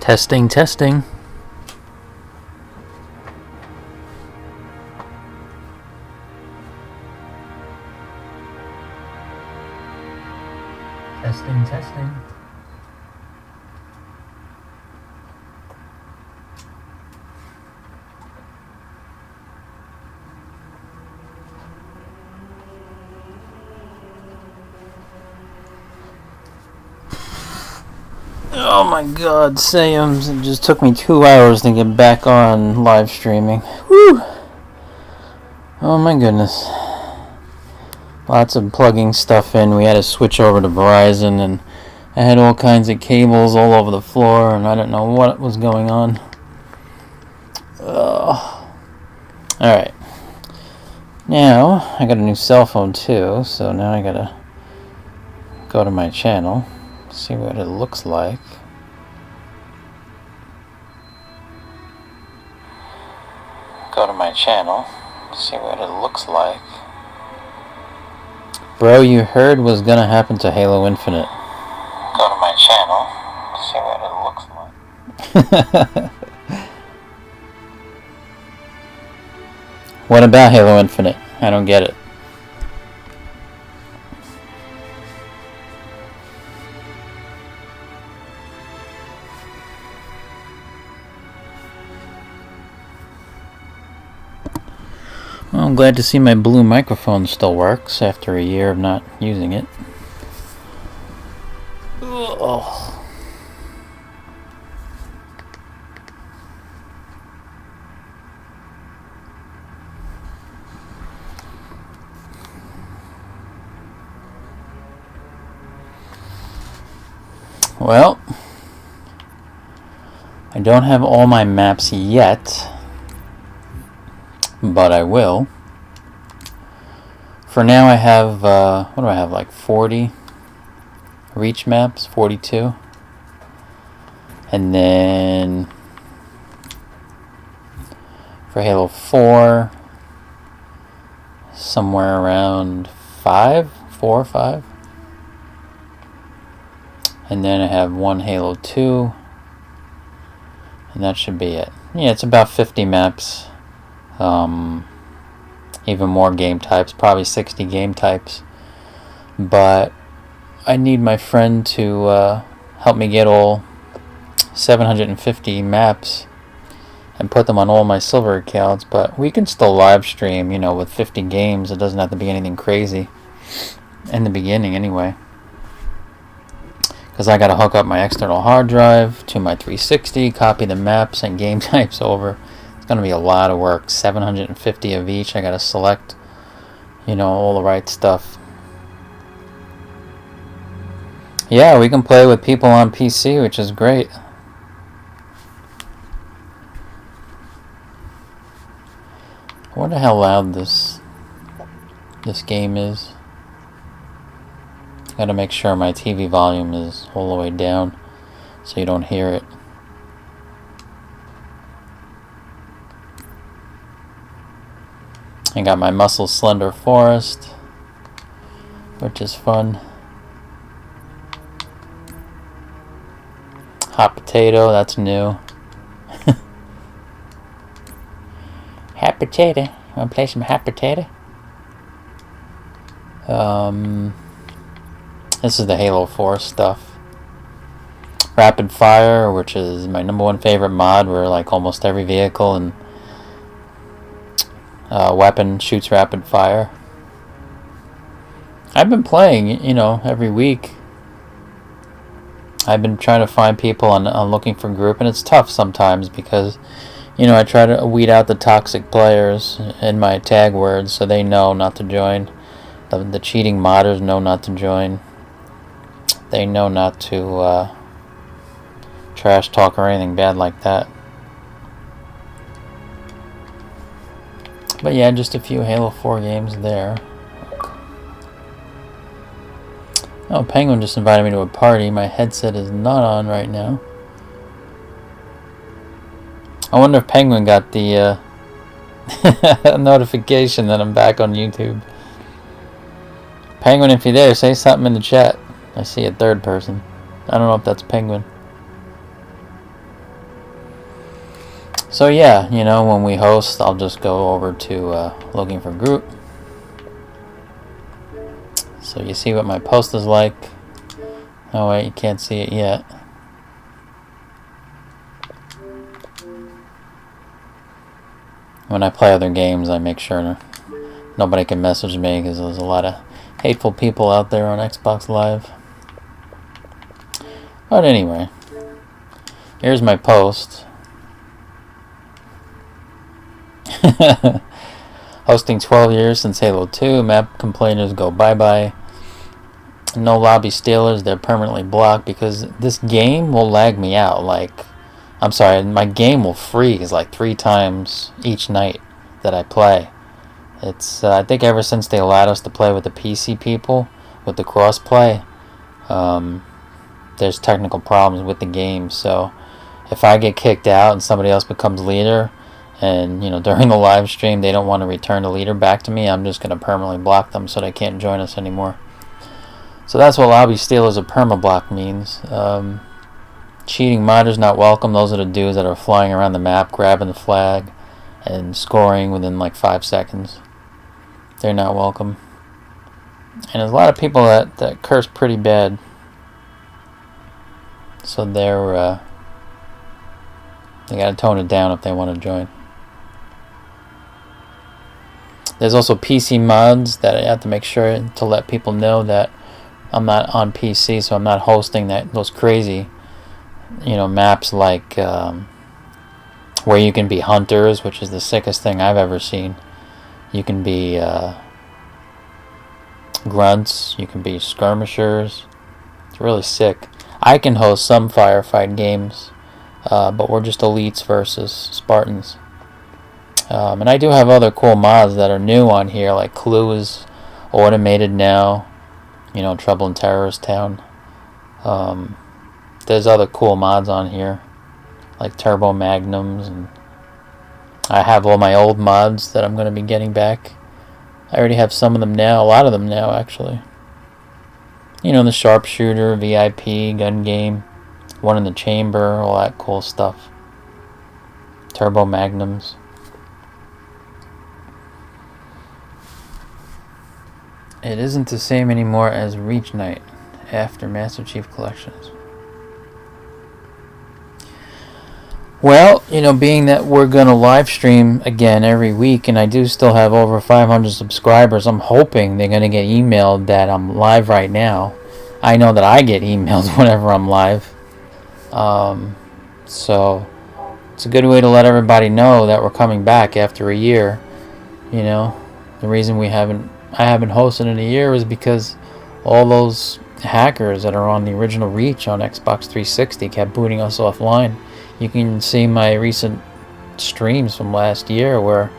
Testing, testing. Testing, testing. Oh my god, Sam's, it just took me 2 hours to get back on live streaming. Whew! Oh my goodness. Lots of plugging stuff in. We had to switch over to Verizon, and I had all kinds of cables all over the floor, and I didn't know what was going on. Alright. Now, I got a new cell phone too, so now I gotta go to my channel, see what it looks like. Go to my channel, see what it looks like. Bro, you heard was gonna happen to Halo Infinite. Go to my channel, see what it looks like. What about Halo Infinite? I don't get it. Well, I'm glad to see my blue microphone still works after a year of not using it. Ugh. Well, I don't have all my maps yet, but I will. For now I have, what do I have, like 40 reach maps, 42. And then for Halo 4, somewhere around 4 or 5. And then I have one Halo 2, and that should be it. Yeah, it's about 50 maps. Even more game types, probably 60 game types. But I need my friend to help me get all 750 maps and put them on all my silver accounts. But we can still live stream, you know, with 50 games. It doesn't have to be anything crazy in the beginning anyway. Because I got to hook up my external hard drive to my 360, copy the maps and game types over. It's going to be a lot of work. 750 of each. I got to select, you know, all the right stuff. Yeah, we can play with people on PC, which is great. I wonder how loud this game is. Gotta make sure my TV volume is all the way down so you don't hear it. I got my Muscles Slender Forest, which is fun. Hot potato, that's new. Hot potato. Wanna play some hot potato? This is the Halo 4 stuff. Rapid Fire, which is my #1 favorite mod, where like almost every vehicle and weapon shoots rapid fire. I've been playing, you know, every week. I've been trying to find people on looking for group, and it's tough sometimes because, you know, I try to weed out the toxic players in my tag words so they know not to join. The cheating modders know not to join. They know not to trash talk or anything bad like that. But yeah, just a few Halo 4 games there. Oh, Penguin just invited me to a party. My headset is not on right now. I wonder if Penguin got the notification that I'm back on YouTube. Penguin, if you're there, say something in the chat. I see a third person. I don't know if that's Penguin. So yeah, you know, when we host, I'll just go over to looking for group. So you see what my post is like. Oh wait, you can't see it yet. When I play other games, I make sure nobody can message me because there's a lot of hateful people out there on Xbox Live. But anyway, here's my post. Hosting 12 years since Halo 2. Map complainers go bye-bye. No lobby stealers, they're permanently blocked because this game will lag me out. Like, I'm sorry, my game will freeze like 3 times each night that I play. It's I think ever since they allowed us to play with the PC people, with the cross-play, there's technical problems with the game. So if I get kicked out and somebody else becomes leader, and you know during the live stream they don't want to return the leader back to me, I'm just going to permanently block them so they can't join us anymore. So that's what lobby stealers of permablock means. Cheating modders not welcome. Those are the dudes that are flying around the map, grabbing the flag, and scoring within like 5 seconds. They're not welcome. And there's a lot of people that curse pretty bad. So they gotta tone it down if they want to join. There's also PC mods that I have to make sure to let people know that I'm not on PC, so I'm not hosting those crazy, you know, maps like where you can be hunters, which is the sickest thing I've ever seen. You can be grunts, you can be skirmishers. It's really sick. I can host some firefight games, but we're just elites versus Spartans. And I do have other cool mods that are new on here, like Clue is automated now. You know, Trouble in Terrorist Town. There's other cool mods on here, like Turbo Magnums, and I have all my old mods that I'm going to be getting back. I already have some of them now, a lot of them now actually. You know, the Sharpshooter, VIP, Gun Game, One in the Chamber, all that cool stuff. Turbo Magnums. It isn't the same anymore as Reach Night after Master Chief Collections. Well, you know, being that we're going to live stream again every week, and I do still have over 500 subscribers, I'm hoping they're going to get emailed that I'm live right now. I know that I get emails whenever I'm live. So it's a good way to let everybody know that we're coming back after a year. You know, the reason I haven't hosted in a year is because all those hackers that are on the original Reach on Xbox 360 kept booting us offline. You can see my recent streams from last year where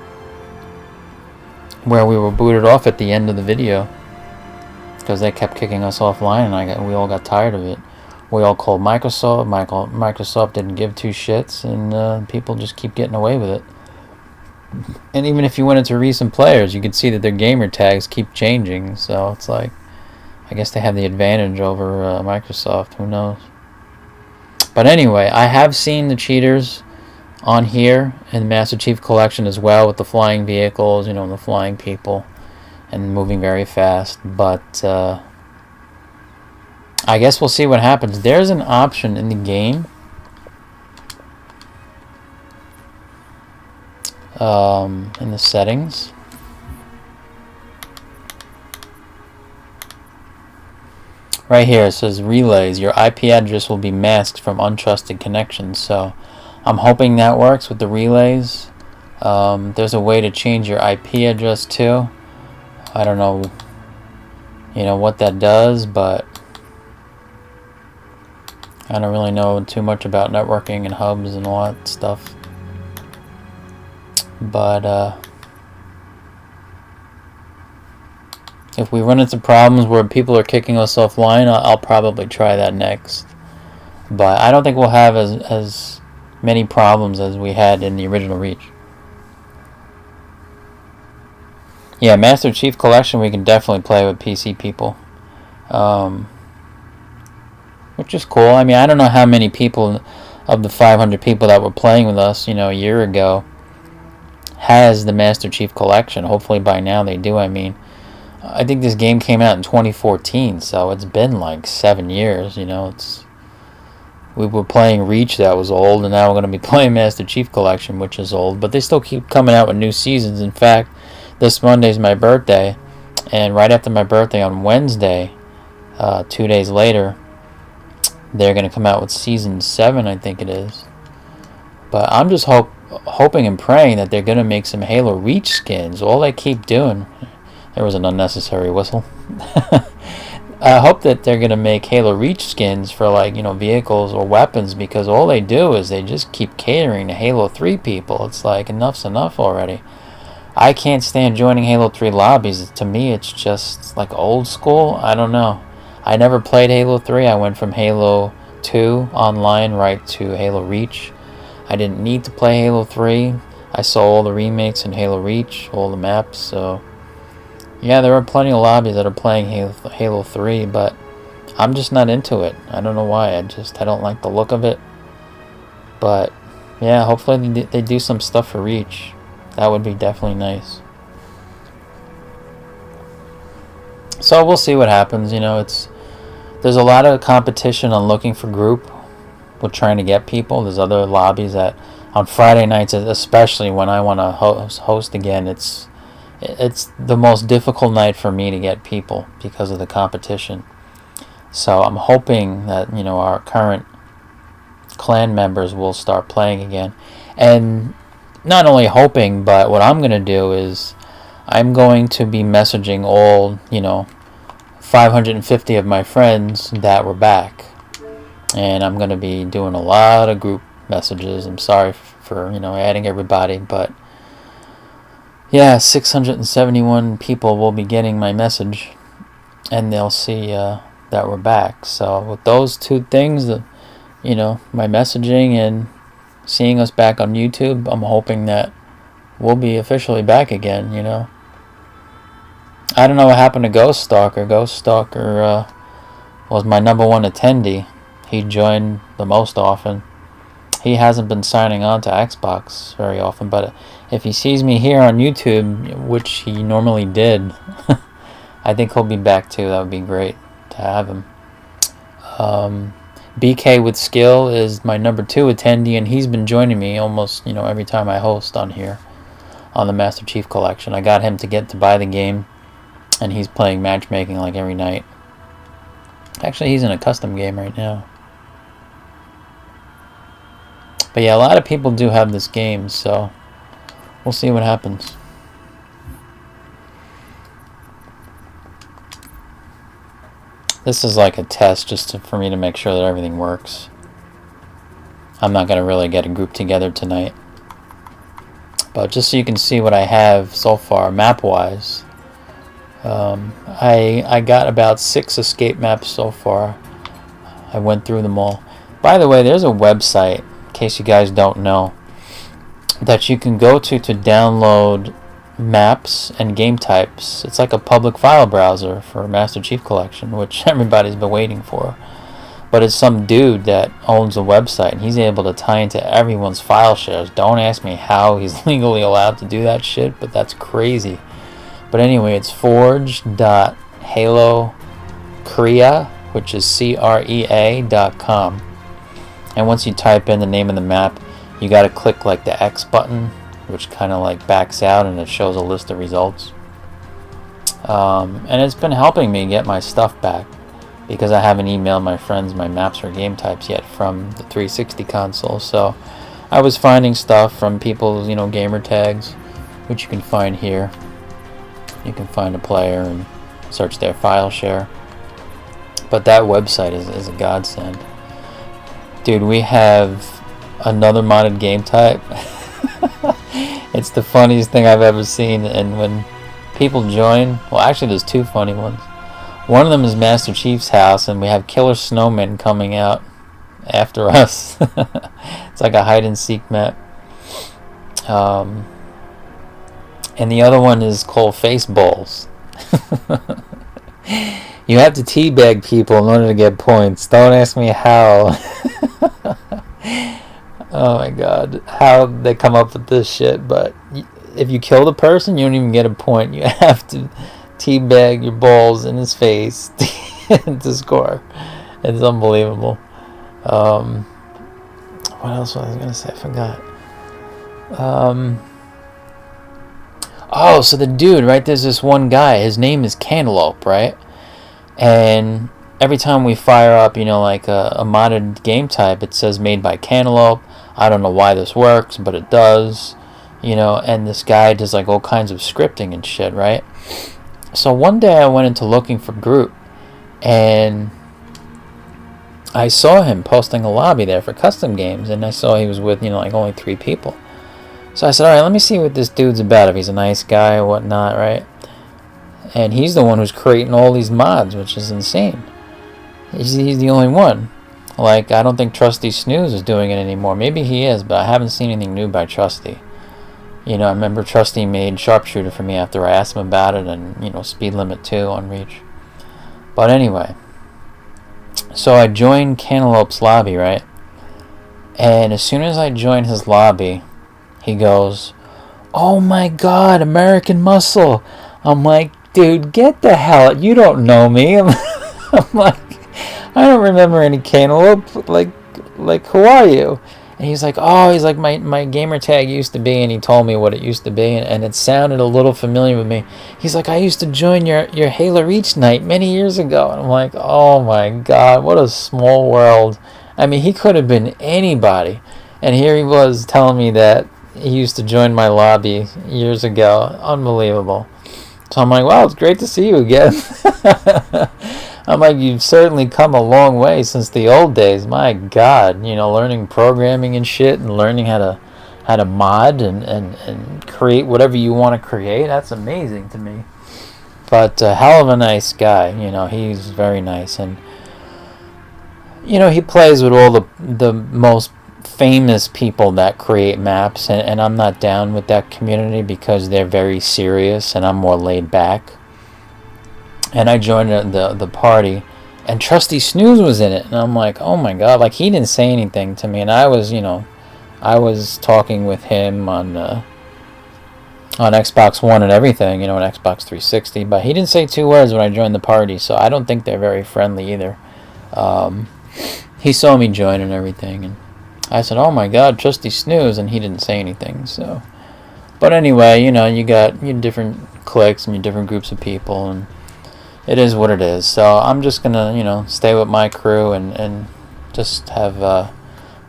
we were booted off at the end of the video because they kept kicking us offline, and we all got tired of it. We all called Microsoft. Microsoft didn't give two shits, and people just keep getting away with it. And even if you went into recent players, you could see that their gamer tags keep changing. So it's like, I guess they have the advantage over Microsoft. Who knows? But anyway, I have seen the cheaters on here in the Master Chief Collection as well, with the flying vehicles, you know, the flying people, and moving very fast. But I guess we'll see what happens. There's an option in the game in the settings. Right here it says relays. Your IP address will be masked from untrusted connections. So I'm hoping that works with the relays. There's a way to change your IP address too. I don't know, you know, what that does, but I don't really know too much about networking and hubs and all that stuff. But if we run into problems where people are kicking us offline, I'll probably try that next. But I don't think we'll have as many problems as we had in the original Reach. Yeah, Master Chief Collection we can definitely play with PC people. Which is cool. I mean, I don't know how many people of the 500 people that were playing with us, a year ago, has the Master Chief Collection. Hopefully by now they do. I mean, I think this game came out in 2014, so it's been like 7 years. We were playing Reach, that was old, and now we're going to be playing Master Chief Collection, which is old. But they still keep coming out with new seasons. In fact, this Monday's my birthday, and right after my birthday on Wednesday, 2 days later, they're going to come out with Season 7, I think it is. But I'm just hoping and praying that they're going to make some Halo Reach skins. All they keep doing... There was an unnecessary whistle. I hope that they're going to make Halo Reach skins for, vehicles or weapons, because all they do is they just keep catering to Halo 3 people. It's like, enough's enough already. I can't stand joining Halo 3 lobbies. To me, it's just like old school. I don't know. I never played Halo 3. I went from Halo 2 online right to Halo Reach. I didn't need to play Halo 3. I saw all the remakes in Halo Reach, all the maps, so... Yeah, there are plenty of lobbies that are playing Halo 3, but I'm just not into it. I don't know why. I don't like the look of it. But, yeah, hopefully they do some stuff for Reach. That would be definitely nice. So we'll see what happens. There's a lot of competition on looking for group. We're trying to get people. There's other lobbies that on Friday nights, especially when I want to host again, it's the most difficult night for me to get people because of the competition. So I'm hoping that our current clan members will start playing again. And not only hoping, but what I'm going to do is I'm going to be messaging all 550 of my friends that were back, and I'm going to be doing a lot of group messages. I'm sorry for adding everybody, but yeah, 671 people will be getting my message, and they'll see that we're back. So with those two things, my messaging and seeing us back on YouTube, I'm hoping that we'll be officially back again. I don't know what happened to Ghost Stalker. Ghost Stalker was my #1 attendee. He joined the most often. He hasn't been signing on to Xbox very often, but if he sees me here on YouTube, which he normally did, I think he'll be back too. That would be great to have him. BK with Skill is my #2 attendee, and he's been joining me almost every time I host on here on the Master Chief Collection. I got him to buy the game, and he's playing matchmaking like every night. Actually, he's in a custom game right now. But yeah, a lot of people do have this game, so we'll see what happens. This is like a test just for me to make sure that everything works. I'm not going to really get a group together tonight. But just so you can see what I have so far map-wise. I got about 6 escape maps so far. I went through them all. By the way, there's a website, in case you guys don't know, that you can go to download maps and game types. It's like a public file browser for Master Chief Collection, which everybody's been waiting for. But it's some dude that owns a website, and he's able to tie into everyone's file shares. Don't ask me how he's legally allowed to do that shit, but that's crazy. But anyway, it's forge.halokorea, which is CREA.com. And once you type in the name of the map, you got to click like the X button, which kind of like backs out, and it shows a list of results. And it's been helping me get my stuff back, because I haven't emailed my friends my maps or game types yet from the 360 console. So I was finding stuff from people's gamer tags, which you can find here. You can find a player and search their file share. But that website is a godsend. Dude, we have another modded game type. It's the funniest thing I've ever seen. And when people join, well, actually there's 2 funny ones. One of them is Master Chief's house, and we have killer snowmen coming out after us. It's like a hide and seek map. And the other one is called Face Balls. You have to teabag people in order to get points. Don't ask me how. Oh my god, how they come up with this shit. But if you kill the person, you don't even get a point. You have to teabag your balls in his face to score. It's unbelievable. What else was I gonna say? I forgot. Oh, so the dude, right? There's this one guy. His name is Cantaloupe, right? And every time we fire up, like a modded game type, it says made by Cantaloupe. I don't know why this works, but it does. And this guy does like all kinds of scripting and shit, right? So one day I went into looking for Groot, and I saw him posting a lobby there for custom games, and I saw he was with, like only 3 people. So I said, alright, let me see what this dude's about, if he's a nice guy or whatnot, right? And he's the one who's creating all these mods, which is insane. He's the only one. Like, I don't think Trusty Snooze is doing it anymore. Maybe he is, but I haven't seen anything new by Trusty. I remember Trusty made Sharpshooter for me after I asked him about it, and, Speed Limit 2 on Reach. But anyway, so I joined Cantaloupe's lobby, right? And as soon as I joined his lobby, he goes, "Oh my god, American Muscle." I'm like, dude, get the hell out. You don't know me. I'm like, I don't remember any Cantaloupe. Like, who are you? And he's like, my gamer tag used to be, and he told me what it used to be, and it sounded a little familiar with me. He's like, I used to join your Halo Reach night many years ago. And I'm like, oh my god, what a small world. I mean, he could have been anybody. And here he was telling me that he used to join my lobby years ago. Unbelievable. So I'm like, wow, it's great to see you again. I'm like, you've certainly come a long way since the old days. My God, learning programming and shit, and learning how to mod and create whatever you want to create. That's amazing to me. But hell of a nice guy. He's very nice, and he plays with all the most famous people that create maps, and I'm not down with that community because they're very serious, and I'm more laid back. And I joined the party, and Trusty Snooze was in it, and I'm like, oh my god, like, he didn't say anything to me, and I was talking with him on Xbox One and everything, on Xbox 360, but he didn't say 2 words when I joined the party, so I don't think they're very friendly either. He saw me join and everything, and I said, oh my god, Trusty Snooze, and he didn't say anything, so. But anyway, you got your different cliques and your different groups of people, and it is what it is. So I'm just gonna, stay with my crew and just have a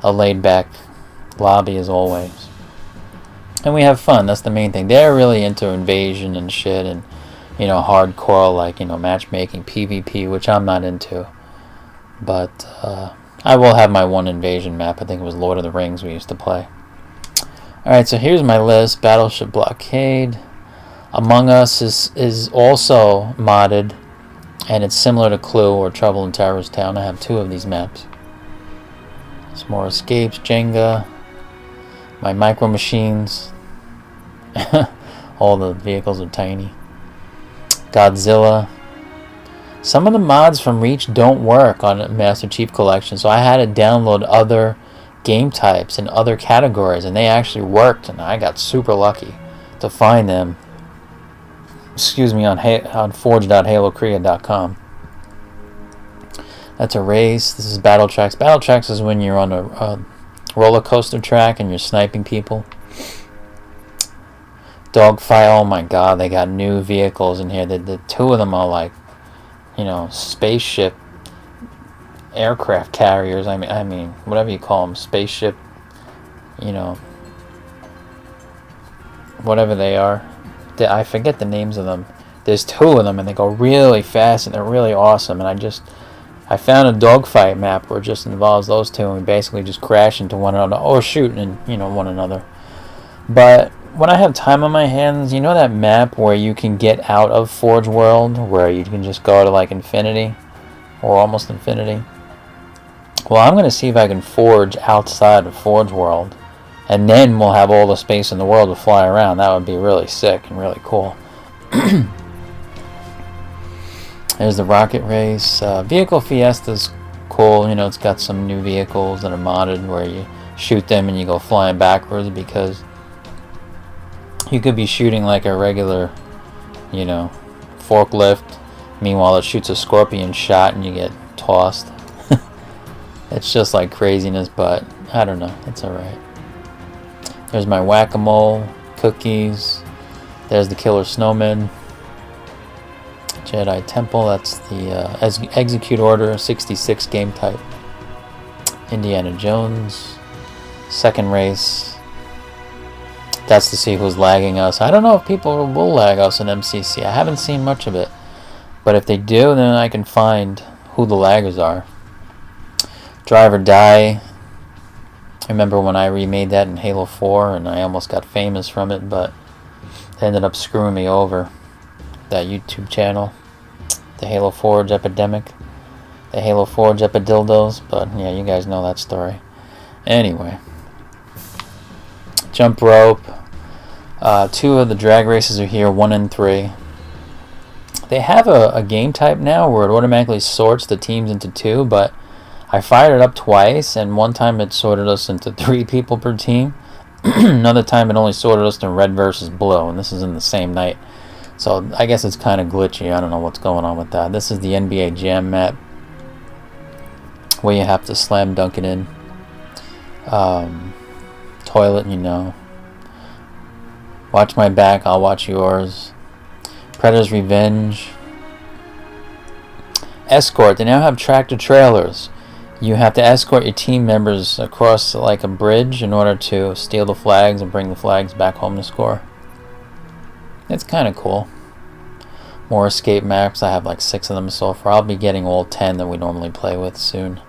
laid-back lobby as always. And we have fun. That's the main thing. They're really into invasion and shit, and hardcore, like, matchmaking, PvP, which I'm not into. But I will have my one invasion map. I think it was Lord of the Rings we used to play. Alright, so here's my list. Battleship Blockade. Among Us is also modded, and it's similar to Clue or Trouble in Terrorist Town. I have 2 of these maps. Some more Escapes, Jenga, my Micro Machines. All the vehicles are tiny. Godzilla. Some of the mods from Reach don't work on Master Chief Collection, so I had to download other game types and other categories, and they actually worked, and I got super lucky to find them. Excuse me, on forge.halokorea.com. That's a race. This is Battle Tracks. Battle Tracks is when you're on a roller coaster track and you're sniping people. Dogfight. Oh my god, they got new vehicles in here. The 2 of them are like, spaceship aircraft carriers. I mean, whatever you call them, spaceship. Whatever they are. I forget the names of them. There's 2 of them, and they go really fast, and they're really awesome. And I found a dogfight map where it just involves those 2, and we basically just crash into one another, or shoot and one another. But when I have time on my hands, that map where you can get out of Forge World, where you can just go to like infinity, or almost infinity. Well, I'm gonna see if I can forge outside of Forge World. And then we'll have all the space in the world to fly around. That would be really sick and really cool. There's the rocket race. Vehicle Fiesta's cool. You know, it's got some new vehicles that are modded where you shoot them and you go flying backwards, because you could be shooting like a regular, you know, forklift. Meanwhile, it shoots a scorpion shot and you get tossed. It's just like craziness, but I don't know. It's alright. There's my whack-a-mole, cookies. There's the killer snowman. Jedi Temple, that's the Execute Order 66 game type. Indiana Jones. Second race. That's to see who's lagging us. I don't know if people will lag us in MCC. I haven't seen much of it. But if they do, then I can find who the laggers are. Drive or Die. I remember when I remade that in Halo 4 and I almost got famous from it, but they ended up screwing me over. That YouTube channel. The Halo Forge Epidemic. The Halo Forge Epidildos. But yeah, you guys know that story. Anyway. Jump rope. 2 of the drag races are here, 1 and 3. They have a game type now where it automatically sorts the teams into 2, but I fired it up twice, and one time it sorted us into 3 people per team. Another time it only sorted us to red versus blue, and this is in the same night. So I guess it's kind of glitchy. I don't know what's going on with that. This is the NBA Jam map where you have to slam dunk it in. Toilet, you know. Watch my back, I'll watch yours. Predator's Revenge. Escort. They now have tractor trailers. You have to escort your team members across like a bridge in order to steal the flags and bring the flags back home to score. It's kind of cool. More escape maps. I have like 6 of them so far. I'll be getting all 10 that we normally play with soon.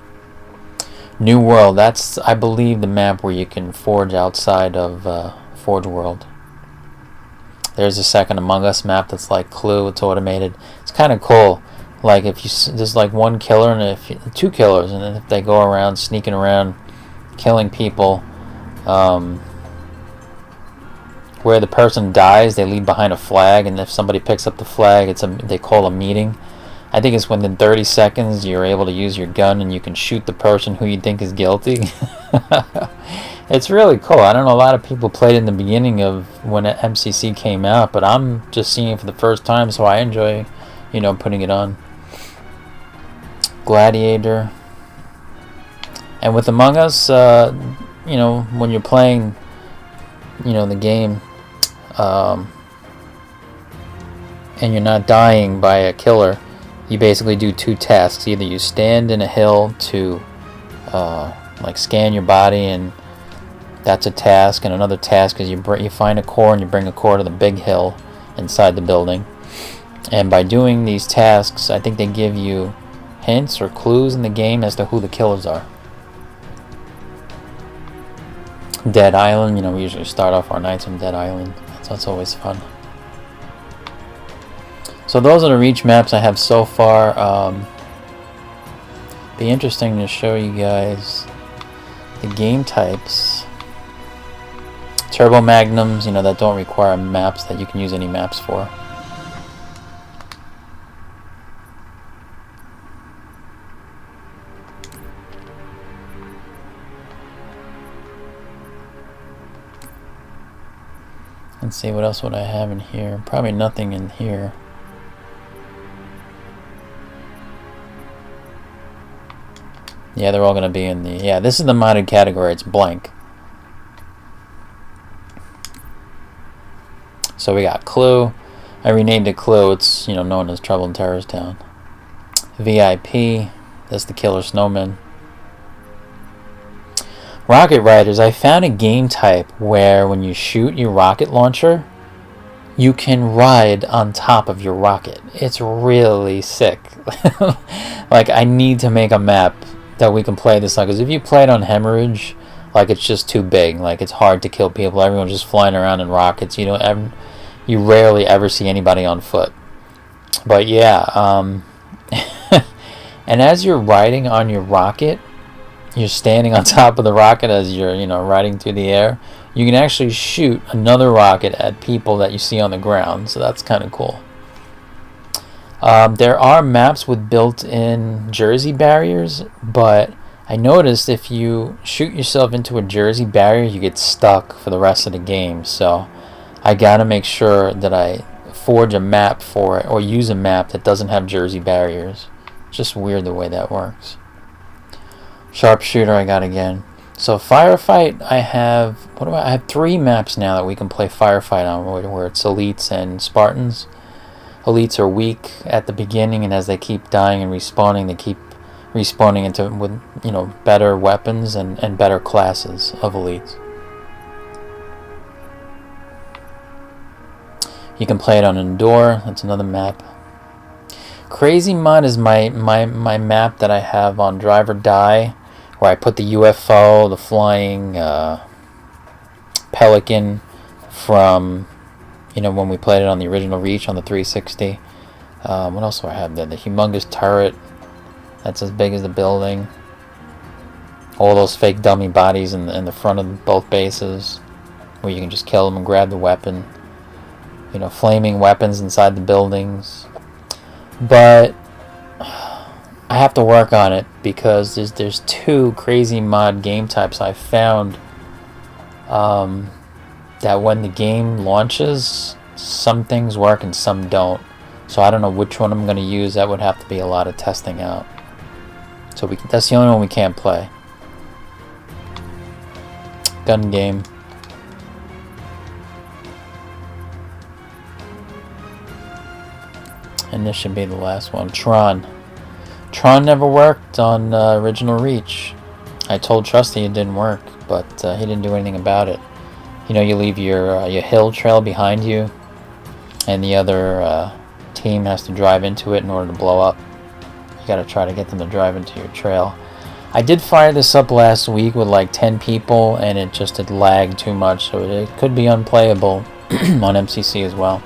New World. That's, I believe, the map where you can forge outside of Forge World. There's a second Among Us map that's like Clue. It's automated. It's kind of cool. Like if you there's like one killer and if 2 killers, and then if they go around sneaking around, killing people, where the person dies, they leave behind a flag, and if somebody picks up the flag, they call a meeting. I think it's within 30 seconds you're able to use your gun and you can shoot the person who you think is guilty. It's really cool. I don't know, a lot of people played in the beginning of when MCC came out, but I'm just seeing it for the first time, so I enjoy, you know, putting it on. Gladiator. And with Among Us, you know, when you're playing, you know, the game, and you're not dying by a killer, you basically do 2 tasks. Either you stand in a hill to like scan your body, and that's a task, and another task is you find a core and you bring a core to the big hill inside the building. And by doing these tasks, I think they give you hints or clues in the game as to who the killers are. Dead Island, you know, we usually start off our nights on Dead Island. That's always fun. So those are the reach maps I have so far. Be interesting to show you guys the game types. Turbo Magnums, you know, that don't require maps, that you can use any maps for. Let's see, what else would I have in here? Probably nothing in here. Yeah, they're all going to be in the... Yeah, this is the modded category. It's blank. So we got Clue. I renamed it Clue. It's, you know, known as Trouble in Terrorist Town. VIP. That's the Killer Snowman. Rocket Riders. I found a game type where when you shoot your rocket launcher, you can ride on top of your rocket. It's really sick. Like, I need to make a map that we can play this on, because if you play it on Hemorrhage, like, it's just too big. Like, it's hard to kill people. Everyone's just flying around in rockets. You rarely ever see anybody on foot. But yeah, and as you're riding on your rocket, you're standing on top of the rocket as you're, you know, riding through the air. You can actually shoot another rocket at people that you see on the ground, so that's kind of cool. There are maps with built-in jersey barriers, but I noticed if you shoot yourself into a jersey barrier, you get stuck for the rest of the game. So I gotta make sure that I forge a map for it, or use a map that doesn't have jersey barriers. Just weird the way that works. Sharpshooter I got again. So firefight, I have I have 3 maps now that we can play firefight on, where it's elites and Spartans. Elites are weak at the beginning, and as they keep dying and respawning, they keep respawning with better weapons and better classes of elites. You can play it on Endure. That's another map. Crazy Mud is my map that I have on Drive or Die, where I put the UFO, the flying pelican from when we played it on the original Reach on the 360. What else do I have there? The humongous turret that's as big as the building. All those fake dummy bodies in the front of both bases, where you can just kill them and grab the weapon. Flaming weapons inside the buildings. But I have to work on it, because there's 2 crazy mod game types I found that when the game launches, some things work and some don't. So I don't know which one I'm going to use. That would have to be a lot of testing out. So that's the only one we can't play. Gun game. And this should be the last one. Tron. Tron never worked on original Reach. I told Trusty it didn't work, but he didn't do anything about it. You leave your hill trail behind you, and the other team has to drive into it in order to blow up. You gotta try to get them to drive into your trail. I did fire this up last week with like 10 people, and it just had lagged too much, so it could be unplayable on MCC as well.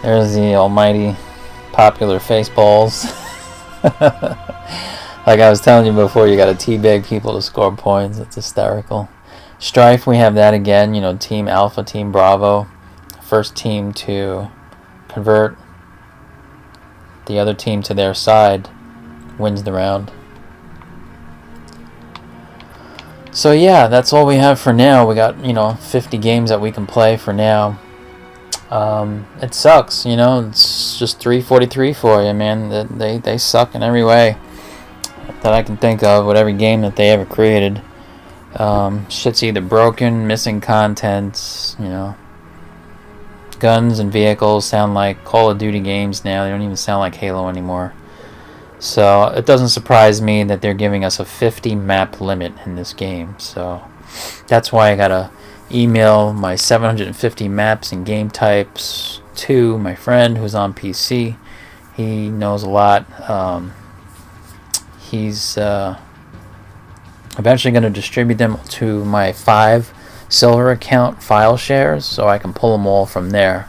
There's the almighty popular face balls. Like I was telling you before, you gotta teabag people to score points. It's hysterical. Strife, we have that again. Team Alpha, Team Bravo. First team to convert the other team to their side wins the round. So yeah, that's all we have for now. We got 50 games that we can play for now. It sucks, it's just 343 for you, man. They suck in every way that I can think of with every game that they ever created. Shit's either broken, missing content, guns and vehicles sound like Call of Duty games now. They don't even sound like Halo anymore. So it doesn't surprise me that they're giving us a 50 map limit in this game. So that's why I gotta email my 750 maps and game types to my friend who's on PC. He knows a lot. He's eventually going to distribute them to my 5 silver account file shares, so I can pull them all from there.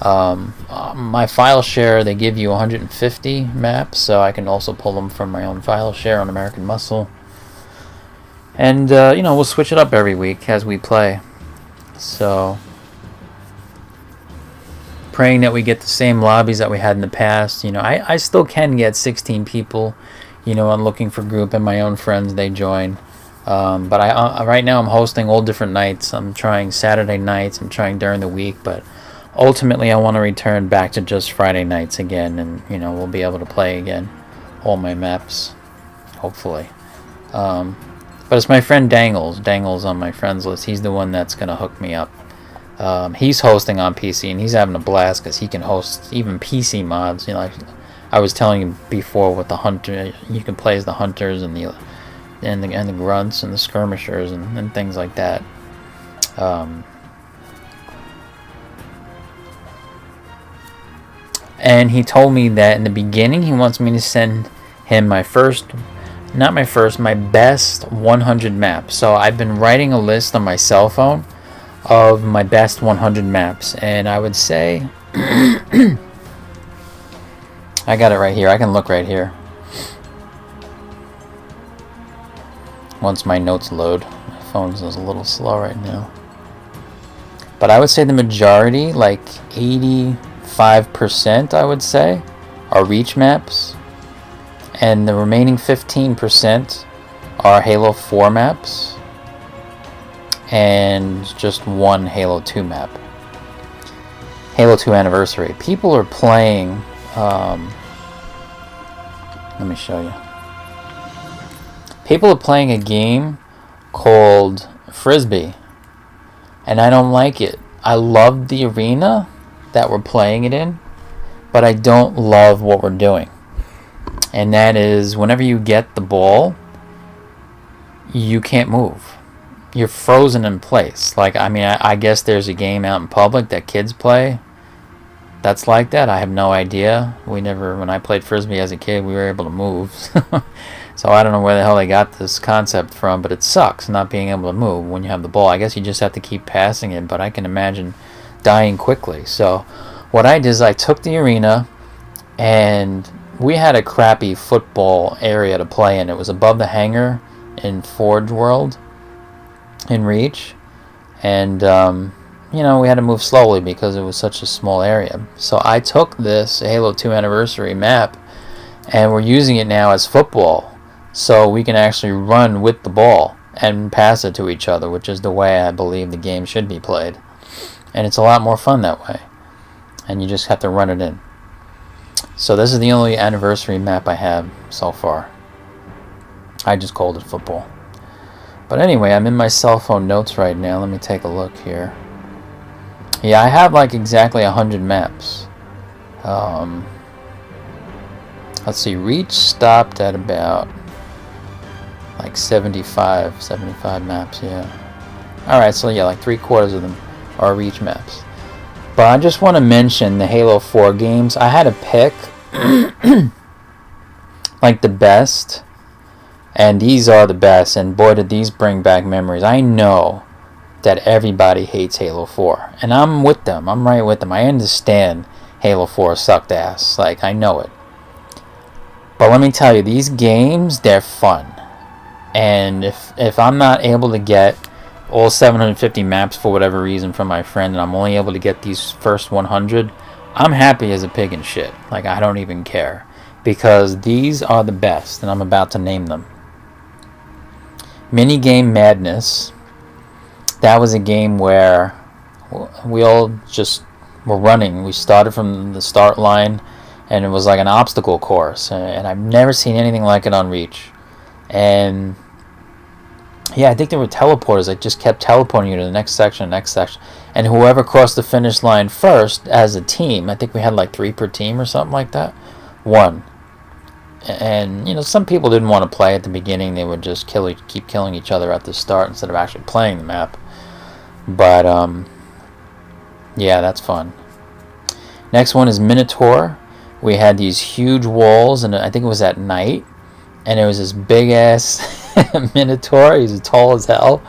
My file share, they give you 150 maps, so I can also pull them from my own file share on American Muscle. And we'll switch it up every week as we play. So praying that we get the same lobbies that we had in the past. I still can get 16 people. I'm looking for group, and my own friends, they join. But I right now I'm hosting all different nights. I'm trying Saturday nights. I'm trying during the week, but ultimately I want to return back to just Friday nights again, and we'll be able to play again all my maps, hopefully. But it's my friend Dangle's on my friends list. He's the one that's gonna hook me up. He's hosting on PC, and he's having a blast because he can host even PC mods. Like I was telling you before, with the hunter, you can play as the hunters and the grunts and the skirmishers and things like that. And he told me that in the beginning he wants me to send him my best 100 maps. So I've been writing a list on my cell phone of my best 100 maps, and I would say I got it right here. I can look right here once my notes load. My phone's a little slow right now, but I would say the majority, like 80 85%, I would say, are Reach maps, and the remaining 15% are Halo 4 maps, and just one Halo 2 map. Halo 2 Anniversary. People are playing, let me show you. People are playing a game called Frisbee, and I don't like it. I love the arena that we're playing it in, but I don't love what we're doing. And that is, whenever you get the ball, you can't move. You're frozen in place. Like, I mean, I guess there's a game out in public that kids play that's like that. I have no idea. When I played Frisbee as a kid, we were able to move. So I don't know where the hell they got this concept from, but it sucks not being able to move when you have the ball. I guess you just have to keep passing it, but I can imagine dying quickly. So what I did is I took the arena, and we had a crappy football area to play in. It was above the hangar in Forge World in Reach, and you know, we had to move slowly because it was such a small area. So I took this Halo 2 Anniversary map, and we're using it now as football, so we can actually run with the ball and pass it to each other, which is the way I believe the game should be played. And it's a lot more fun that way, and you just have to run it in. So this is the only anniversary map I have so far. I just called it football. But anyway, I'm in my cell phone notes right now. Let me take a look here. Yeah, I have like exactly 100 maps. Let's see, Reach stopped at about like 75 maps, yeah. Alright, so yeah, like 3/4 of them are Reach maps. But I just want to mention the Halo 4 games. I had to pick like the best, and these are the best, and boy did these bring back memories. I know that everybody hates Halo 4, and I'm with them. I'm right with them. I understand Halo 4 sucked ass. Like, I know it. But let me tell you, these games, they're fun. And if I'm not able to get all 750 maps for whatever reason from my friend, and I'm only able to get these first 100, I'm happy as a pig in shit. Like, I don't even care. Because these are the best, and I'm about to name them. Minigame Madness. That was a game where we all just were running. We started from the start line, and it was like an obstacle course. And I've never seen anything like it on Reach. And yeah, I think there were teleporters that just kept teleporting you to the next section, and whoever crossed the finish line first as a team, I think we had like 3 per team or something like that, won. And you know, some people didn't want to play at the beginning. They would just keep killing each other at the start instead of actually playing the map. But yeah, that's fun. Next one is Minotaur. We had these huge walls, and I think it was at night, and there was this big ass Minotaur. He was tall as hell,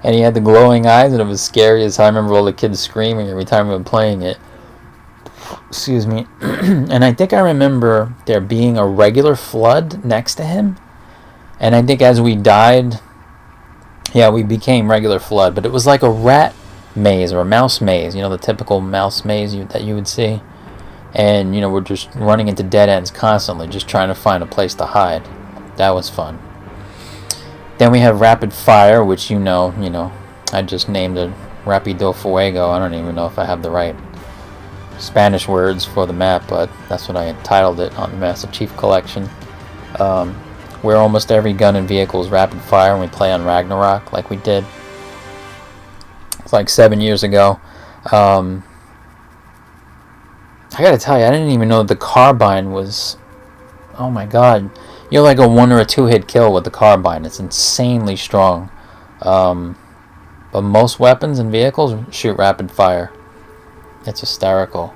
and he had the glowing eyes, and it was scary as hell. I remember all the kids screaming every time we were playing it. Excuse me. And I think I remember there being a regular flood next to him, and I think as we died, yeah, we became regular flood, but it was like a rat maze or a mouse maze, you know, the typical mouse maze that you would see. And you know, we're just running into dead ends constantly, just trying to find a place to hide. That was fun. Then we have Rapid Fire, which you know, I just named it Rapido Fuego. I don't even know if I have the right Spanish words for the map, but that's what I entitled it on the Master Chief Collection. Where almost every gun and vehicle is rapid fire, and we play on Ragnarok like we did. It's like 7 years ago. I gotta tell you, I didn't even know the carbine was... Oh my god. You're like a 1 or a 2 hit kill with the carbine. It's insanely strong. But most weapons and vehicles shoot rapid fire. It's hysterical.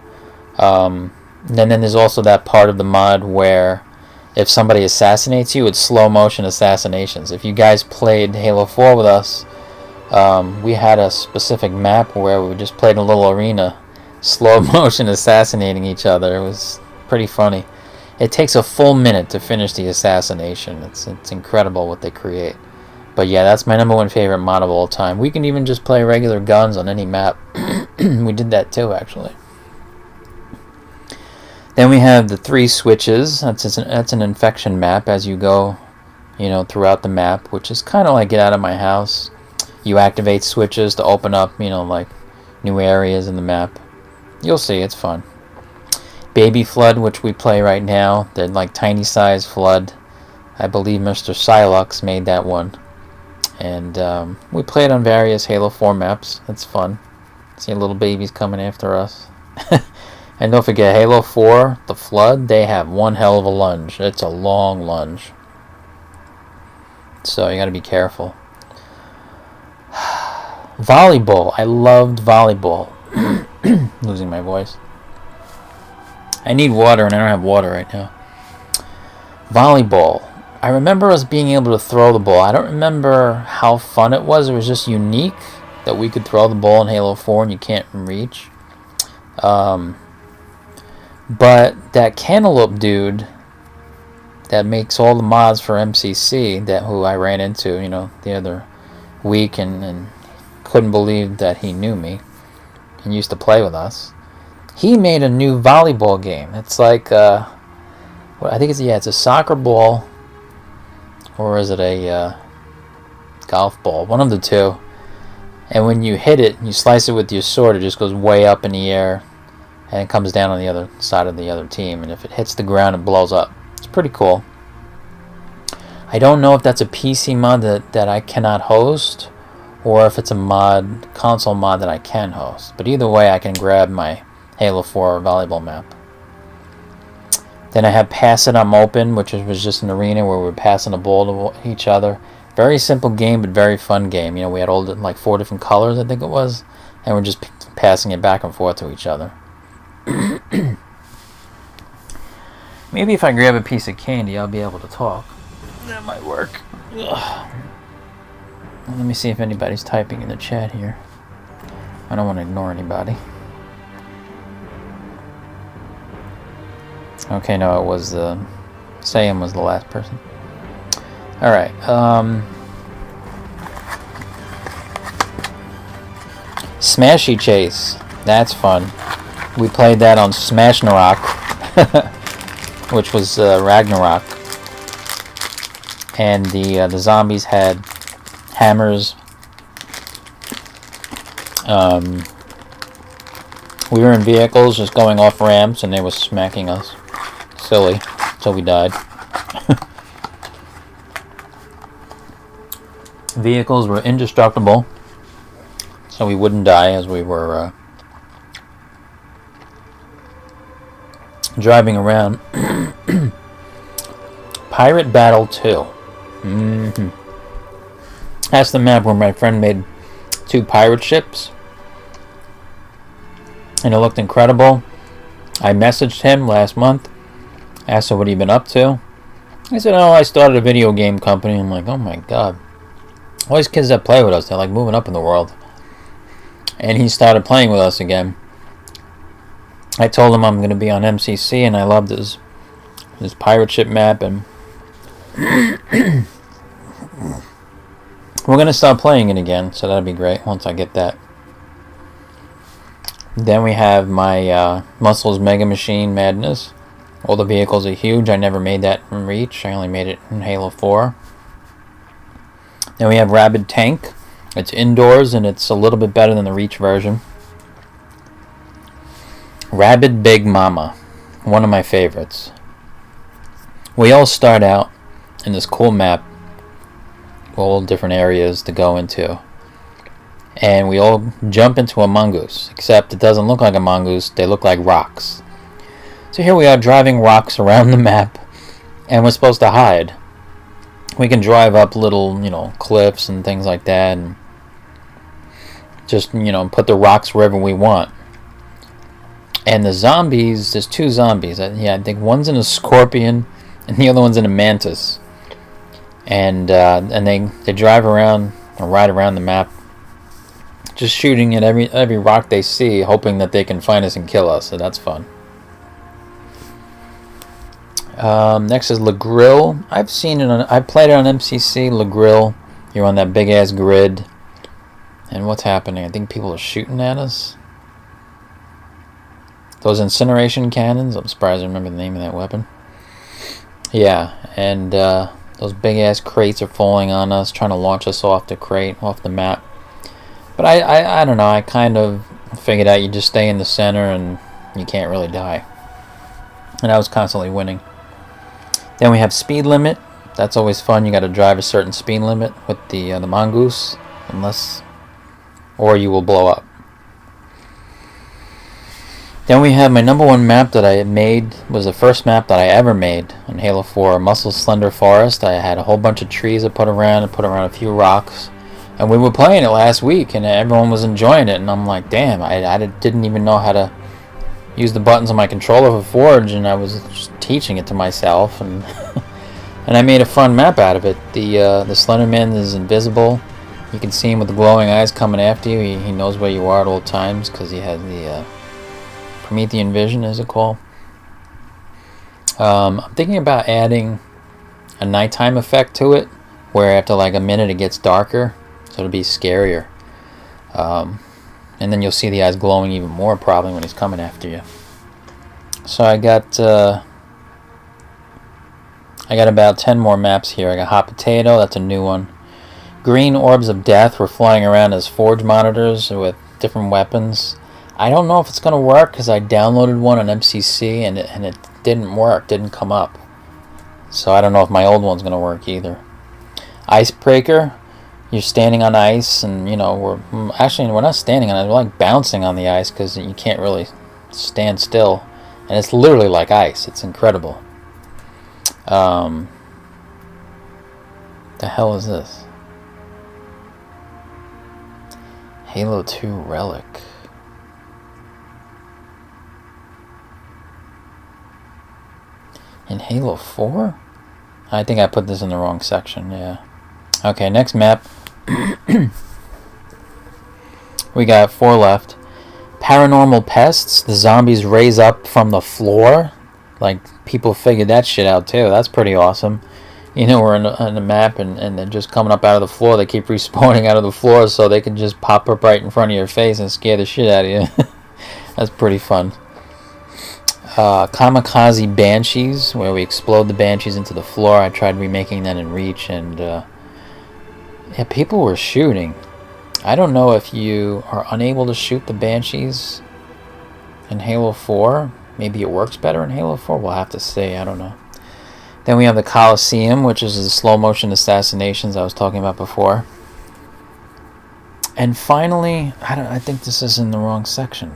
And then there's also that part of the mod where if somebody assassinates you, it's slow motion assassinations. If you guys played Halo 4 with us, we had a specific map where we just played a little arena, slow motion assassinating each other. It was pretty funny. It takes a full minute to finish the assassination. It's incredible what they create. But yeah, that's my #1 favorite mod of all time. We can even just play regular guns on any map. We did that too, actually. Then we have the 3 switches. That's an infection map as you go, throughout the map, which is kind of like Get Out of My House. You activate switches to open up, like new areas in the map. You'll see, it's fun. Baby Flood, which we play right now. They're like tiny size flood. I believe Mr. Silux made that one. And we played on various Halo 4 maps. That's fun. See little babies coming after us. And don't forget, Halo 4, the Flood, they have one hell of a lunge. It's a long lunge. So you gotta be careful. Volleyball. I loved volleyball. Losing my voice. I need water and I don't have water right now. Volleyball. I remember us being able to throw the ball. I don't remember how fun it was. It was just unique that we could throw the ball in Halo 4 and you can't reach. But that Cantaloupe dude that makes all the mods for MCC, who I ran into, the other week and couldn't believe that he knew me and used to play with us. He made a new volleyball game. It's like, I think it's a soccer ball, or is it a golf ball? One of the two. And when you hit it, you slice it with your sword, it just goes way up in the air, and it comes down on the other side of the other team. And if it hits the ground, it blows up. It's pretty cool. I don't know if that's a PC mod that I cannot host, or if it's a console mod that I can host. But either way, I can grab my Halo 4 volleyball map. Then I have Pass It, I'm Open, which was just an arena where we're passing the ball to each other. Very simple game, but very fun game. We had all like 4 different colors, I think it was, and we're just passing it back and forth to each other. Maybe if I grab a piece of candy, I'll be able to talk. That might work. Ugh. Let me see if anybody's typing in the chat here. I don't want to ignore anybody. Okay, no, it was Sam was the last person. Alright, Smashy Chase. That's fun. We played that on Smashnarok, which was Ragnarok. And the zombies had hammers. We were in vehicles just going off ramps and they were smacking us. Silly. So we died. Vehicles were indestructible, so we wouldn't die as we were driving around. Pirate Battle 2. That's the map where my friend made 2 pirate ships, and it looked incredible. I messaged him last month, asked him what he'd been up to. He said, "Oh, I started a video game company." I'm like, oh my god. All these kids that play with us, they're like moving up in the world. And he started playing with us again. I told him I'm going to be on MCC, and I loved his pirate ship map, and we're going to start playing it again, so that'll be great once I get that. Then we have my Muscles Mega Machine Madness. All the vehicles are huge. I never made that in Reach. I only made it in Halo 4. Then we have Rabid Tank. It's indoors, and it's a little bit better than the Reach version. Rabid Big Mama. One of my favorites. We all start out in this cool map. All different areas to go into. And we all jump into a mongoose. Except it doesn't look like a mongoose. They look like rocks. So here we are driving rocks around the map. And we're supposed to hide. We can drive up little, cliffs and things like that. And just, put the rocks wherever we want. And the zombies, there's 2 zombies. I think one's in a scorpion and the other one's in a mantis. And they drive around or ride around the map, just shooting at every rock they see, hoping that they can find us and kill us. So that's fun. Next is La Grill. I played it on MCC. La Grill. You're on that big ass grid. And what's happening? I think people are shooting at us. those incineration cannons. I'm surprised I remember the name of that weapon. Yeah, and those big ass crates are falling on us, trying to launch us off the crate, off the map. But I don't know, I kind of figured out you just stay in the center and you can't really die. And I was constantly winning. Then we have speed limit. That's always fun. You got to drive a certain speed limit with the mongoose, or you will blow up. Then we have my number one map that I made. Was the first map that I ever made on Halo 4, Muscles Slender Forest. I had a whole bunch of trees I put around a few rocks, and we were playing it last week, and everyone was enjoying it. And I'm like, damn, I didn't even know how to use the buttons on my controller for Forge, and I was just teaching it to myself, and and I made a fun map out of it. The Slenderman is invisible. You can see him with the glowing eyes coming after you. He knows where you are at all times because he has the Promethean vision, is it called? I'm thinking about adding a nighttime effect to it, where after like a minute it gets darker, so it'll be scarier. And then you'll see the eyes glowing even more probably when he's coming after you. So I got about 10 more maps here. I got Hot Potato, that's a new one. Green Orbs of Death were flying around as Forge monitors with different weapons. I don't know if it's going to work because I downloaded one on MCC and it didn't work, didn't come up. So I don't know if my old one's going to work either. Icebreaker, you're standing on ice, and you know, we're not standing on it, we're like bouncing on the ice because you can't really stand still. And it's literally like ice. It's incredible. The hell is this? Halo 2 Relic. In Halo 4? I think I put this in the wrong section, yeah. Okay, next map. We got 4 left. Paranormal Pests. The zombies raise up from the floor. Like, people figured that shit out too. That's pretty awesome. You know, we're in the map and they're just coming up out of the floor. They keep respawning out of the floor so they can just pop up right in front of your face and scare the shit out of you. That's pretty fun. Kamikaze Banshees, where we explode the Banshees into the floor. I tried remaking that in Reach, and yeah, people were shooting. I don't know if you are unable to shoot the Banshees in Halo 4. Maybe it works better in Halo 4. We'll have to see. I don't know. Then we have the Coliseum, which is the slow motion assassinations I was talking about before. And finally, I think this is in the wrong section.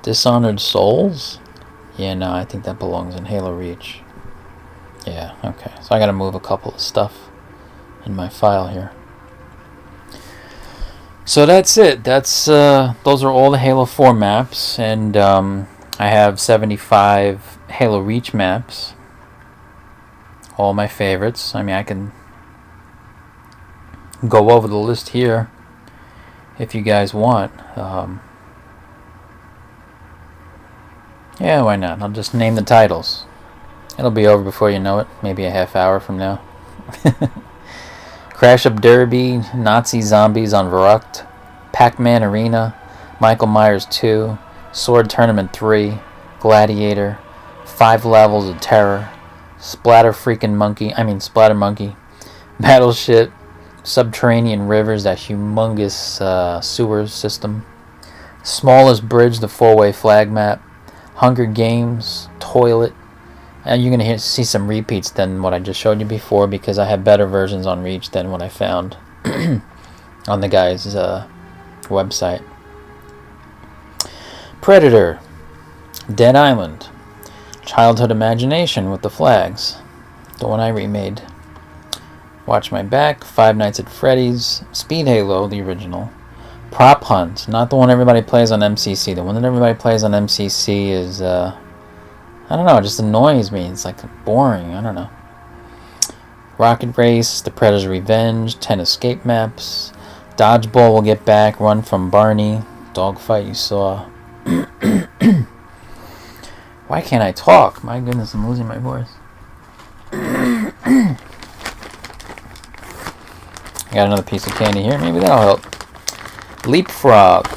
Dishonored Souls? Yeah, no, I think that belongs in Halo Reach. Yeah, okay. So I gotta move a couple of stuff in my file here. So that's it. Those are all the Halo 4 maps, and I have 75 Halo Reach maps. All my favorites. I mean, I can go over the list here if you guys want. Yeah, why not? I'll just name the titles. It'll be over before you know it. Maybe a half hour from now. Crash Up Derby, Nazi Zombies on Verrucht, Pac-Man Arena, Michael Myers 2, Sword Tournament 3, Gladiator, 5 Levels of Terror, Splatter Monkey, Battleship, Subterranean Rivers, that humongous sewer system, Smallest Bridge, the 4-way flag map, Hunger Games, Toilet, and you're going to see some repeats than what I just showed you before because I have better versions on Reach than what I found on the guy's website. Predator, Dead Island, Childhood Imagination with the flags, the one I remade. Watch My Back, Five Nights at Freddy's, Speed Halo, the original. Prop Hunt, not the one everybody plays on MCC. The one that everybody plays on MCC is, I don't know, it just annoys me. It's like boring, I don't know. Rocket Race, The Predator's Revenge, 10 Escape Maps, Dodgeball Will Get Back, Run from Barney, Dogfight you saw. Why can't I talk? My goodness, I'm losing my voice. I got another piece of candy here, maybe that'll help. Leapfrog.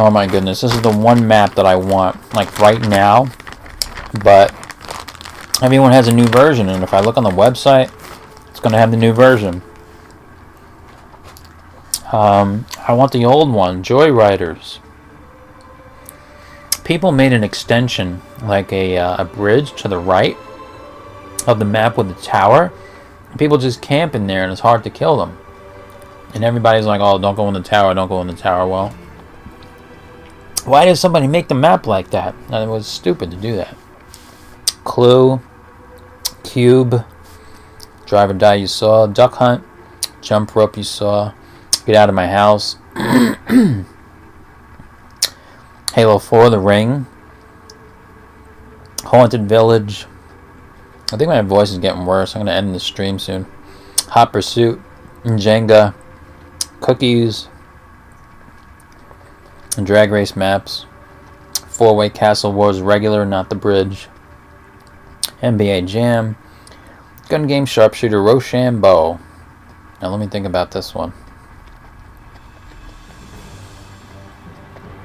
Oh my goodness, this is the one map that I want, like right now, but everyone has a new version, and if I look on the website, it's going to have the new version. I want the old one, Joyriders. People made an extension, like a bridge to the right of the map with the tower. People just camp in there, and it's hard to kill them. And everybody's like, oh, don't go in the tower, don't go in the tower. Well, why did somebody make the map like that? It was stupid to do that. Clue, Cube, Drive or Die you saw, Duck Hunt, Jump Rope you saw, Get Out of My House, Halo 4, The Ring, Haunted Village. I think my voice is getting worse. I'm going to end the stream soon. Hot Pursuit, Jenga, Cookies, and Drag Race Maps, 4-Way Castle Wars Regular, not the bridge, NBA Jam, Gun Game Sharpshooter, Rochambeau. Now let me think about this one.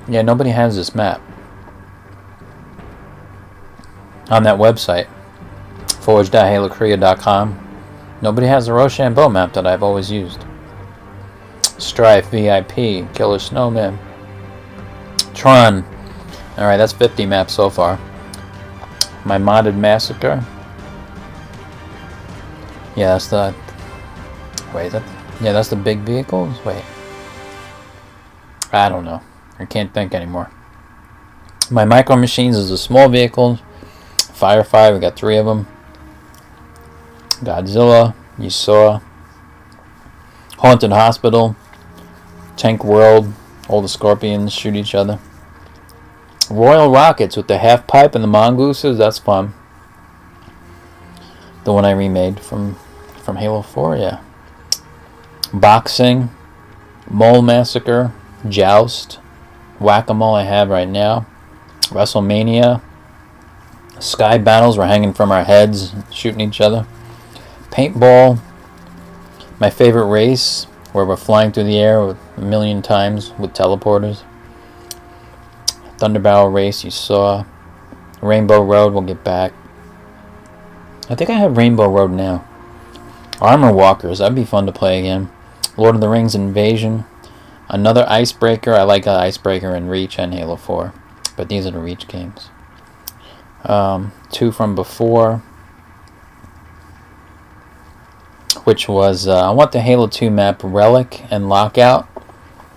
Yeah, nobody has this map on that website, forge.halokorea.com. Nobody has the Rochambeau map that I've always used. Strife, VIP, Killer Snowman, Tron. Alright, that's 50 maps so far. My modded Massacre. Yeah, that's the... Wait, yeah, that's the big vehicles? Wait. I don't know. I can't think anymore. My Micro Machines is the small vehicles. Firefight, we got 3 of them. Godzilla, you saw. Haunted Hospital. Tank World. All the scorpions shoot each other. Royal Rockets with the half pipe and the mongooses. That's fun. The one I remade from Halo 4, yeah. Boxing. Mole Massacre. Joust. Whack-a-mole I have right now. WrestleMania. Sky battles. We're hanging from our heads, shooting each other. Paintball. My favorite race, where we're flying through the air a million times with teleporters. Thunder Barrel Race, you saw. Rainbow Road, we'll get back. I think I have Rainbow Road now. Armor Walkers, that'd be fun to play again. Lord of the Rings Invasion. Another Icebreaker. I like Icebreaker and Reach and Halo 4. But these are the Reach games. 2 from before. Which was, I want the Halo 2 map Relic and Lockout.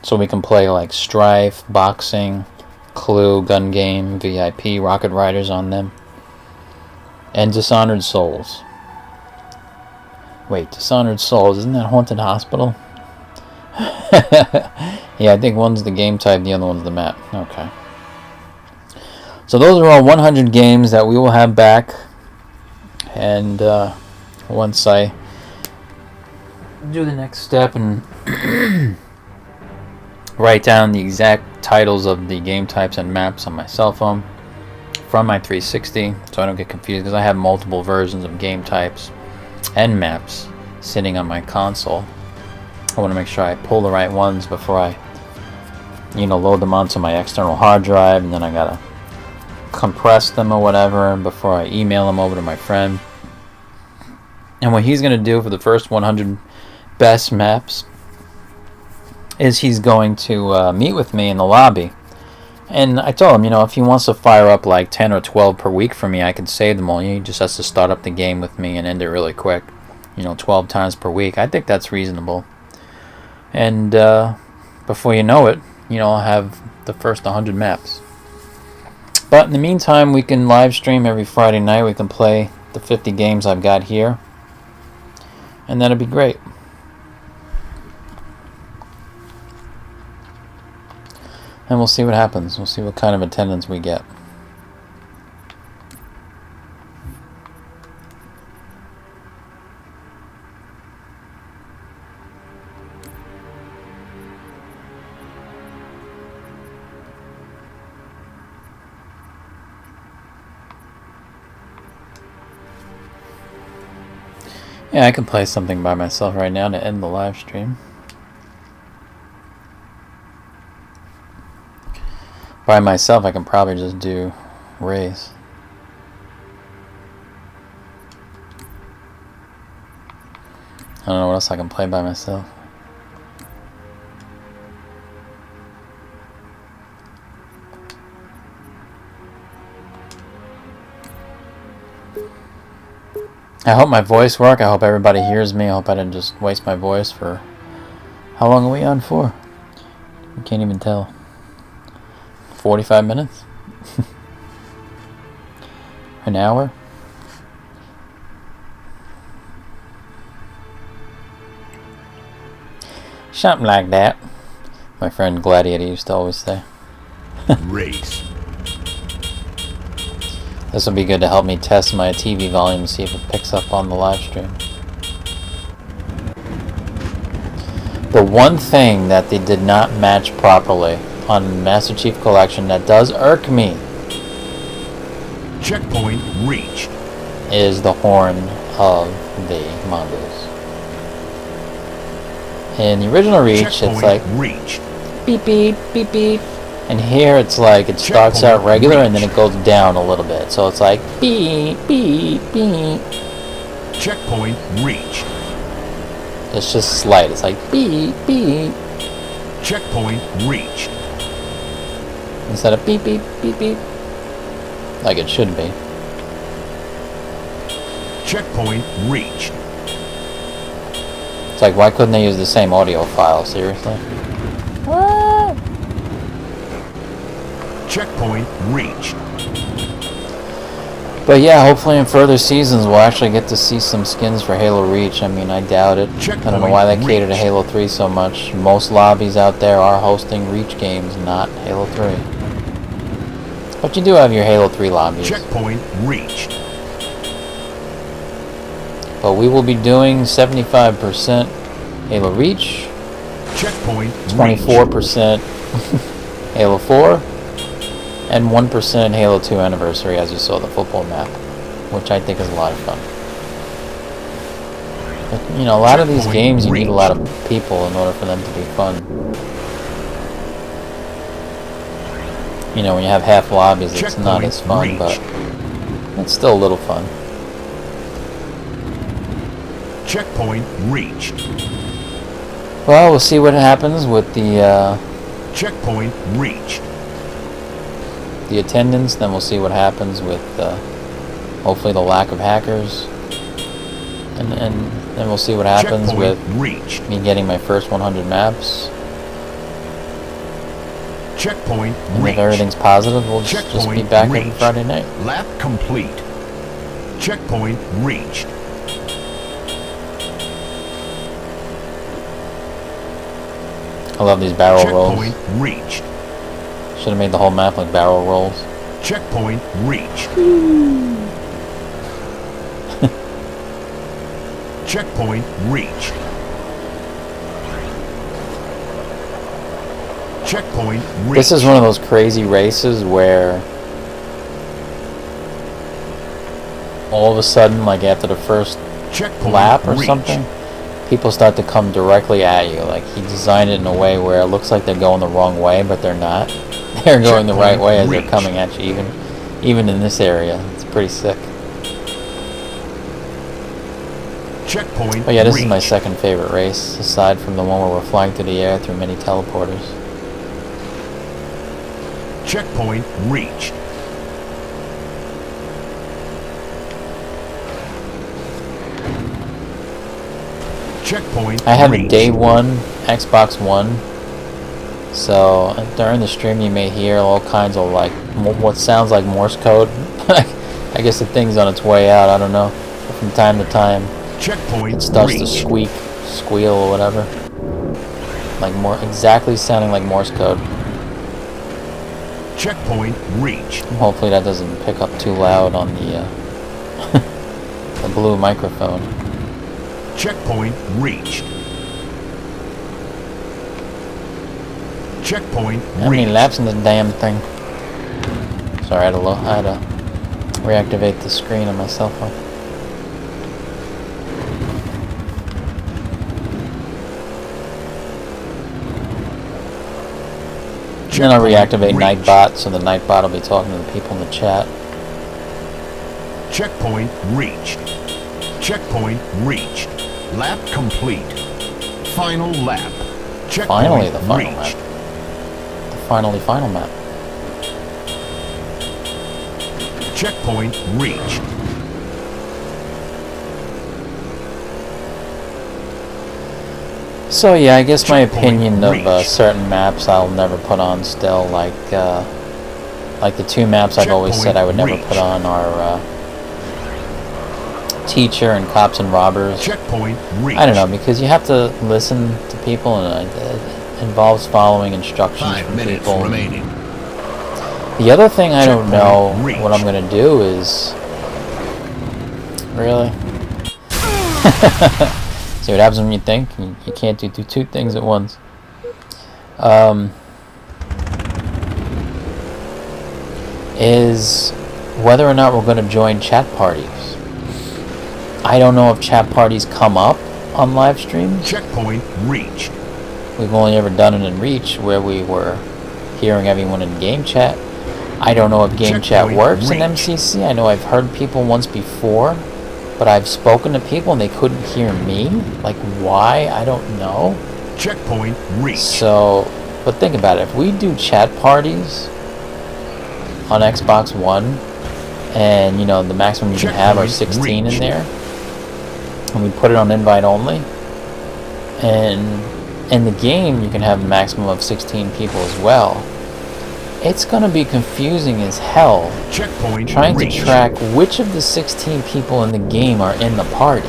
So we can play like Strife, Boxing, Clue, Gun Game, VIP, Rocket Riders on them. And Dishonored Souls. Wait, Dishonored Souls, isn't that Haunted Hospital? Yeah, I think one's the game type, the other one's the map. Okay. So those are all 100 games that we will have back. And once I do the next step and write down the exact titles of the game types and maps on my cell phone from my 360, so I don't get confused, because I have multiple versions of game types and maps sitting on my console. I want to make sure I pull the right ones before I, load them onto my external hard drive, and then I gotta compress them or whatever before I email them over to my friend. And what he's gonna do for the first 100 best maps is he's going to meet with me in the lobby. And I told him, if he wants to fire up like 10 or 12 per week for me, I could save them all. He just has to start up the game with me and end it really quick. 12 times per week. I think that's reasonable. And before you know it, I'll have the first 100 maps. But in the meantime, we can live stream every Friday night. We can play the 50 games I've got here. And that'd be great. And we'll see what happens. We'll see what kind of attendance we get. Yeah, I can play something by myself right now to end the live stream. By myself, I can probably just do race. I don't know what else I can play by myself. I hope my voice works. I hope everybody hears me. I hope I didn't just waste my voice for... How long are we on for? I can't even tell. 45 minutes? An hour? Something like that. My friend Gladiator used to always say. Race. This will be good to help me test my TV volume and see if it picks up on the live stream. The one thing that they did not match properly on Master Chief Collection that does irk me Checkpoint reached. is the horn of the Mongoose. In the original Reach, Checkpoint it's like reached. beep beep beep beep, and here it's like it starts out regular and then it goes down a little bit. So it's like beep beep beep. Checkpoint reached. It's just slight. It's like beep beep Checkpoint reached. instead of beep beep beep beep, like it should be. Checkpoint reached. It's like, why couldn't they use the same audio file? Seriously? Checkpoint reached. But yeah, hopefully in further seasons we'll actually get to see some skins for Halo Reach. I mean, I doubt it. I don't know why they cater to Halo 3 so much. Most lobbies out there are hosting Reach games, not Halo 3. But you do have your Halo 3 lobbies. Checkpoint reached. But we will be doing 75% Halo Reach, Checkpoint 24% Halo 4, and 1% Halo 2 Anniversary, as you saw the football map, which I think is a lot of fun. But, you know, a lot of these games you need a lot of people in order for them to be fun. You know, when you have half lobbies, it's not as fun, but it's still a little fun. Checkpoint reached. Well, we'll see what happens with the Checkpoint reached. attendance, then we'll see what happens with hopefully the lack of hackers, and then we'll see what happens with me getting my first 100 maps. Checkpoint And if everything's positive, we'll just be back every Friday night. Lap complete. Checkpoint reached. I love these barrel rolls. Checkpoint reached. Should have made the whole map like barrel rolls. Checkpoint reached. Checkpoint reached. Checkpoint reached. This is one of those crazy races where all of a sudden, like after the first lap or something, people start to come directly at you. Like, he designed it in a way where it looks like they're going the wrong way, but they're not. They're going the right way as they're coming at you, even in this area. It's pretty sick. Checkpoint. But yeah, this is my second favorite race, aside from the one where we're flying through the air through many teleporters. Checkpoint reached. Checkpoint. I have a day one Xbox One, so during the stream you may hear all kinds of like what sounds like Morse code. I guess the thing's on its way out. I don't know. But from time to time, it starts to squeak, squeal, or whatever, like exactly sounding like Morse code. Checkpoint reached. Hopefully that doesn't pick up too loud on the the blue microphone. Checkpoint reached. Checkpoint reached. How many laps in this damn thing? Sorry, I had to reactivate the screen on my cell phone. And then I'll reactivate Nightbot, so the Nightbot will be talking to the people in the chat. Checkpoint reached. Checkpoint reached. Lap complete. Final lap. Checkpoint Finally, the final reached. map. The final map. Checkpoint reached. So yeah, I guess my opinion of certain maps I'll never put on still, like the two maps I've always said I would never put on are Teacher and Cops and Robbers. Checkpoint reached. I don't know, because you have to listen to people, and it involves following instructions 5 from minutes people. remaining. The other thing I don't know reached. what I'm gonna do is really see what happens when you think. You can't do two things at once. Is whether or not we're going to join chat parties. I don't know if chat parties come up on live streams. Checkpoint reached. We've only ever done it in Reach, where we were hearing everyone in game chat. I don't know if game chat works in MCC. I know I've heard people once before, but I've spoken to people and they couldn't hear me. Like, why? I don't know. Checkpoint reached. So, but think about it. If we do chat parties on Xbox One, and, you know, the maximum you can have are 16 in there, and we put it on invite only, and in the game you can have a maximum of 16 people as well, it's going to be confusing as hell Checkpoint trying reached. to track which of the 16 people in the game are in the party,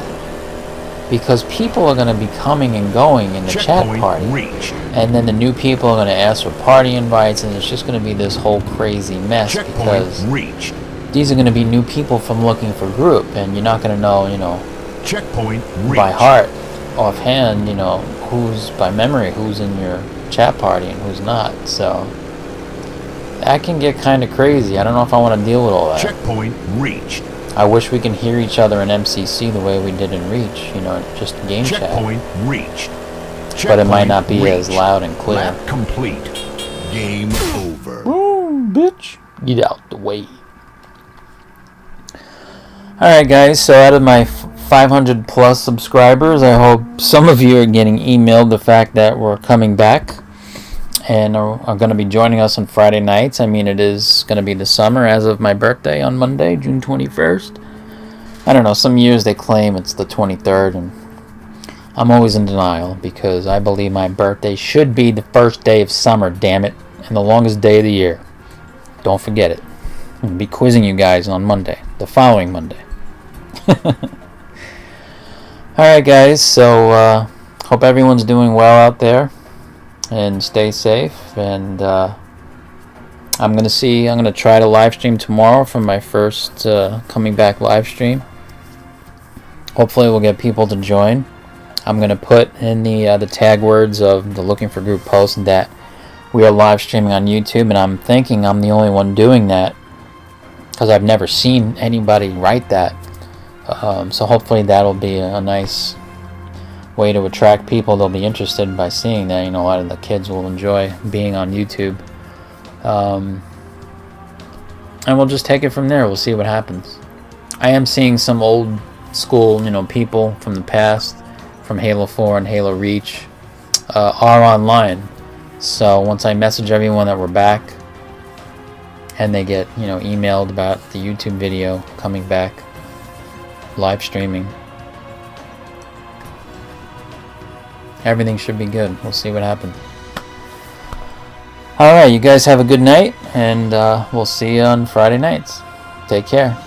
because people are going to be coming and going in the chat party, reached. and then the new people are going to ask for party invites, and it's just going to be this whole crazy mess, because reached. these are going to be new people from looking for group, and you're not going to know, you know, Checkpoint reached. by heart, offhand, you know, who's by memory, who's in your chat party and who's not. So that can get kind of crazy. I don't know if I want to deal with all that. Checkpoint reached. I wish we can hear each other in MCC the way we did in Reach, you know, just game Checkpoint chat. reached. But it might not be Checkpoint as loud and clear. Lap complete. Game over. Ooh, bitch. Get out the way. Alright guys, so out of my 500 plus subscribers, I hope some of you are getting emailed the fact that we're coming back and are going to be joining us on Friday nights. I mean, it is going to be the summer as of my birthday on Monday, June 21st. I don't know, some years they claim it's the 23rd, and I'm always in denial because I believe my birthday should be the first day of summer, damn it, and the longest day of the year. Don't forget it. I'm going to be quizzing you guys on Monday, the following Monday. Alright guys, so hope everyone's doing well out there, and stay safe, and I'm gonna try to live stream tomorrow for my first coming back live stream. Hopefully we'll get people to join. I'm gonna put in the tag words of the looking for group post that we are live streaming on YouTube, and I'm thinking I'm the only one doing that because I've never seen anybody write that. So hopefully that'll be a nice way to attract people. They'll be interested by seeing that. You know, a lot of the kids will enjoy being on YouTube. And we'll just take it from there. We'll see what happens. I am seeing some old school, you know, people from the past, from Halo 4 and Halo Reach, are online. So once I message everyone that we're back, and they get, you know, emailed about the YouTube video coming back, live streaming, everything should be good. We'll see what happens. Alright, you guys have a good night, and we'll see you on Friday nights. Take care.